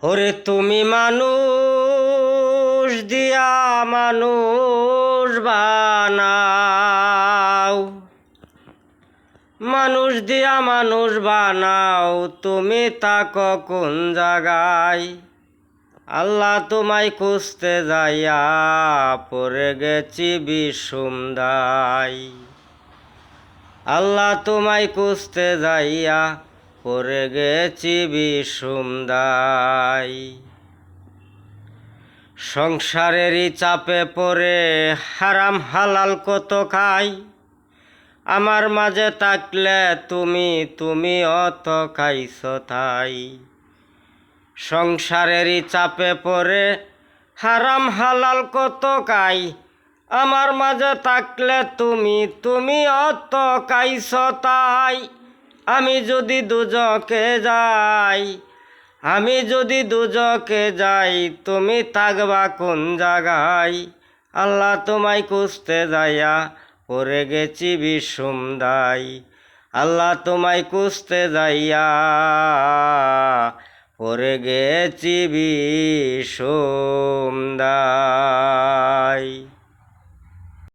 ওরে তুমি মানুষ দিয়া মানুষ বানাও, মানুষ দিয়া মানুষ বানাও, তুমি তাকো কোন জায়গায়? আল্লাহ তোমায় খুঁজতে যাইয়া পড়ে গেছি বিষম দায়। আল্লাহ তোমায় খুঁজতে যাইয়া পড়ে গেছি বিষম দায়। সংসারেরই চাপে পড়ে হারাম হালাল কত খাই, আমার মাঝে থাকলে তুমি অত খাইছ তাই। সংসারেরই চাপে পড়ে হারাম হালাল কত খাই, আমার মাঝে থাকলে তুমি অত খাইছ তাই। আমি যদি দুজকে যাই, আমি যদি দুজকে যাই, তুমি থাকবা কোন জায়গায়? আল্লাহ তোমায় খুঁজতে যাইয়া পড়ে গেছি বিষম দায়। আল্লাহ তোমায় খুঁজতে যাইয়া পড়ে গেছি বিষম দায়।